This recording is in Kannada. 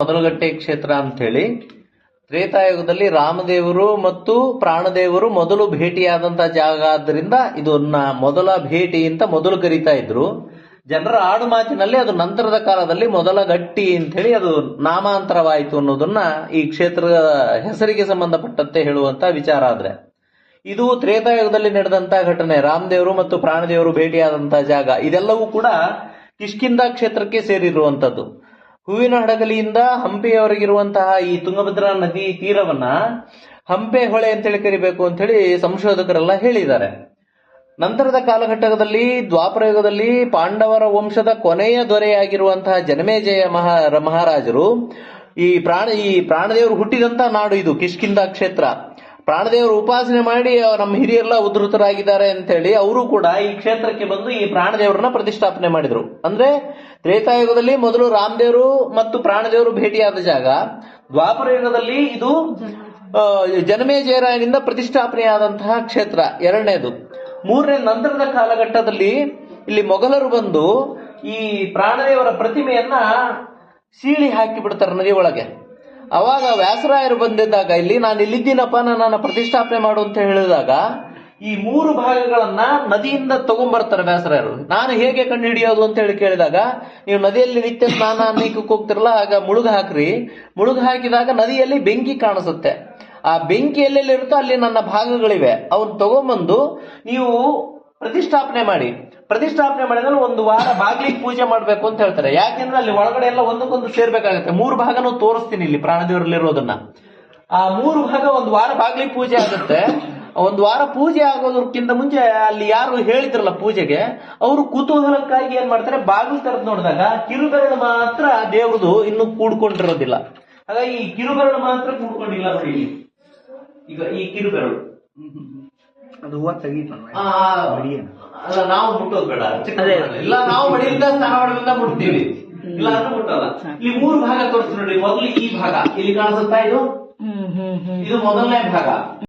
ಮೊದಲಗಟ್ಟೆ ಕ್ಷೇತ್ರ ಅಂತ ಹೇಳಿ ತ್ರೇತಾಯುಗದಲ್ಲಿ ರಾಮದೇವರು ಮತ್ತು ಪ್ರಾಣದೇವರು ಮೊದಲು ಭೇಟಿಯಾದಂತ ಜಾಗ ಆದ್ದರಿಂದ ಇದನ್ನ ಮೊದಲ ಭೇಟಿ ಅಂತ ಮೊದಲು ಕರೀತಾ ಇದ್ರು. ಜನರ ಆಡು ಮಾತಿನಲ್ಲಿ ಅದು ನಂತರದ ಕಾಲದಲ್ಲಿ ಮೊದಲ ಗಟ್ಟಿ ಅಂತ ಹೇಳಿ ಅದು ನಾಮಾಂತರವಾಯಿತು ಅನ್ನೋದನ್ನ ಈ ಕ್ಷೇತ್ರದ ಹೆಸರಿಗೆ ಸಂಬಂಧಪಟ್ಟಂತೆ ಹೇಳುವಂತ ವಿಚಾರ. ಆದ್ರೆ ಇದು ತ್ರೇತಾಯುಗದಲ್ಲಿ ನಡೆದಂತ ಘಟನೆ. ರಾಮದೇವರು ಮತ್ತು ಪ್ರಾಣದೇವರು ಭೇಟಿಯಾದಂತ ಜಾಗ ಇದೆಲ್ಲವೂ ಕೂಡ ಕಿಷ್ಕಿಂಧ ಕ್ಷೇತ್ರಕ್ಕೆ ಸೇರಿರುವಂತದ್ದು. ಹೂವಿನ ಹಡಗಲಿಯಿಂದ ಹಂಪೆಯವರೆಗಿರುವಂತಹ ಈ ತುಂಗಭದ್ರಾ ನದಿ ತೀರವನ್ನ ಹಂಪೆ ಹೊಳೆ ಅಂತೇಳಿ ಕರಿಬೇಕು ಅಂತ ಹೇಳಿ ಸಂಶೋಧಕರೆಲ್ಲ ಹೇಳಿದ್ದಾರೆ. ನಂತರದ ಕಾಲಘಟ್ಟದಲ್ಲಿ ದ್ವಾಪರಯುಗದಲ್ಲಿ ಪಾಂಡವರ ವಂಶದ ಕೊನೆಯ ದೊರೆಯಾಗಿರುವಂತಹ ಜನಮೇಜಯ ಮಹಾರಾಜರು ಈ ಪ್ರಾಣದೇವರು ಹುಟ್ಟಿದಂತ ನಾಡು ಇದು ಕಿಷ್ಕಿಂಧ ಕ್ಷೇತ್ರ. ಪ್ರಾಣದೇವರು ಉಪಾಸನೆ ಮಾಡಿ ನಮ್ಮ ಹಿರಿಯರೆಲ್ಲ ಉದ್ಧತರಾಗಿದ್ದಾರೆ ಅಂತ ಹೇಳಿ ಅವರು ಕೂಡ ಈ ಕ್ಷೇತ್ರಕ್ಕೆ ಬಂದು ಈ ಪ್ರಾಣದೇವರನ್ನ ಪ್ರತಿಷ್ಠಾಪನೆ ಮಾಡಿದ್ರು. ಅಂದ್ರೆ ತ್ರೇತಾಯುಗದಲ್ಲಿ ಮೊದಲು ರಾಮದೇವರು ಮತ್ತು ಪ್ರಾಣದೇವರು ಭೇಟಿಯಾದ ಜಾಗ, ದ್ವಾಪರ ಯುಗದಲ್ಲಿ ಇದು ಜನಮೇಜಯರಾಯನಿಂದ ಪ್ರತಿಷ್ಠಾಪನೆಯಾದಂತಹ ಕ್ಷೇತ್ರ ಎರಡನೇದು. ಮೂರನೇ ನಂತರದ ಕಾಲಘಟ್ಟದಲ್ಲಿ ಇಲ್ಲಿ ಮೊಘಲರು ಬಂದು ಈ ಪ್ರಾಣದೇವರ ಪ್ರತಿಮೆಯನ್ನ ಸೀಳಿ ಹಾಕಿ ಬಿಡ್ತಾರೆ ನದಿ ಒಳಗೆ. ಅವಾಗ ವ್ಯಾಸರಾಯರು ಬಂದಿದ್ದಾಗ ಇಲ್ಲಿ ನಾನು ಇಲ್ಲಿದ್ದೀನಪ್ಪ, ನನ್ನ ಪ್ರತಿಷ್ಠಾಪನೆ ಮಾಡು ಅಂತ ಹೇಳಿದಾಗ ಈ ಮೂರು ಭಾಗಗಳನ್ನ ನದಿಯಿಂದ ತಗೊಂಡ್ಬರ್ತಾರೆ ವ್ಯಾಸರಾಯರು. ನಾನು ಹೇಗೆ ಕಂಡು ಹಿಡಿಯೋದು ಅಂತ ಹೇಳಿ ಕೇಳಿದಾಗ, ನೀವು ನದಿಯಲ್ಲಿ ನಿತ್ಯ ಸ್ನಾನ ಅನ್ನಿಕಕ್ಕೆ ಹೋಗ್ತಿರಲ್ಲ, ಆಗ ಮುಳುಗು ಹಾಕ್ರಿ. ಮುಳುಗು ಹಾಕಿದಾಗ ನದಿಯಲ್ಲಿ ಬೆಂಕಿ ಕಾಣಿಸುತ್ತೆ. ಆ ಬೆಂಕಿ ಎಲ್ಲೆಲ್ಲಿರುತ್ತೋ ಅಲ್ಲಿ ನನ್ನ ಭಾಗಗಳಿವೆ, ಅವನ್ನ ತಗೊಂಬಂದು ನೀವು ಪ್ರತಿಷ್ಠಾಪನೆ ಮಾಡಿ. ಪ್ರತಿಷ್ಠಾಪನೆ ಮಾಡಿದ್ರೆ ಒಂದು ವಾರ ಬಾಗ್ಲಿಗೆ ಪೂಜೆ ಮಾಡ್ಬೇಕು ಅಂತ ಹೇಳ್ತಾರೆ. ಯಾಕೆಂದ್ರೆ ಅಲ್ಲಿ ಒಳಗಡೆ ಎಲ್ಲ ಒಂದಕ್ಕೊಂದು ಸೇರ್ಬೇಕಾಗತ್ತೆ. ಮೂರು ಭಾಗನೂ ತೋರಿಸ್ತೀನಿ ಇಲ್ಲಿ ಪ್ರಾಣದೇವರಲ್ಲಿರೋದನ್ನ. ಆ ಮೂರು ಭಾಗ ಒಂದು ವಾರ ಬಾಗ್ಲಿಗೆ ಪೂಜೆ ಆಗುತ್ತೆ. ಒಂದು ವಾರ ಪೂಜೆ ಆಗೋದಕ್ಕಿಂತ ಮುಂಚೆ ಅಲ್ಲಿ ಯಾರು ಹೇಳಿದ್ರಲ್ಲ ಪೂಜೆಗೆ, ಅವರು ಕುತೂಹಲಕ್ಕಾಗಿ ಏನ್ ಮಾಡ್ತಾರೆ, ಬಾಗಿಲು ತೆರೆದು ನೋಡಿದಾಗ ಕಿರುಬೆರಳು ಮಾತ್ರ ದೇವ್ರದು ಇನ್ನು ಕೂಡ್ಕೊಂಡಿರೋದಿಲ್ಲ. ಹಾಗಾಗಿ ಈ ಕಿರುಬೆರಳು ಮಾತ್ರ ಕೂಡ್ಕೊಂಡಿಲ್ಲ ನೋಡಿ ಇಲ್ಲಿ. ಈಗ ಈ ಕಿರುಬೆರಳು ಅದು ಹೂವ ತೆಗೀತ ಅಲ್ಲ, ನಾವು ಮುಟ್ಟೋದು ಬೇಡ. ಇಲ್ಲ, ನಾವು ಮಡಿಯಿಂದ ಸ್ನಾನ ಮಾಡೋದ್ರಿಂದ ಮುಟ್ತೀವಿ, ಇಲ್ಲ ಅಂದ್ರೆ ಮುಟ್ಟಲ್ಲ. ಇಲ್ಲಿ ಮೂರು ಭಾಗ ತೋರಿಸ್ತೀನಿ ನೋಡಿ. ಮೊದಲು ಈ ಭಾಗ ಇಲ್ಲಿ ಕಾಣಿಸುತ್ತಾ, ಇದು ಮೊದಲನೇ ಭಾಗ.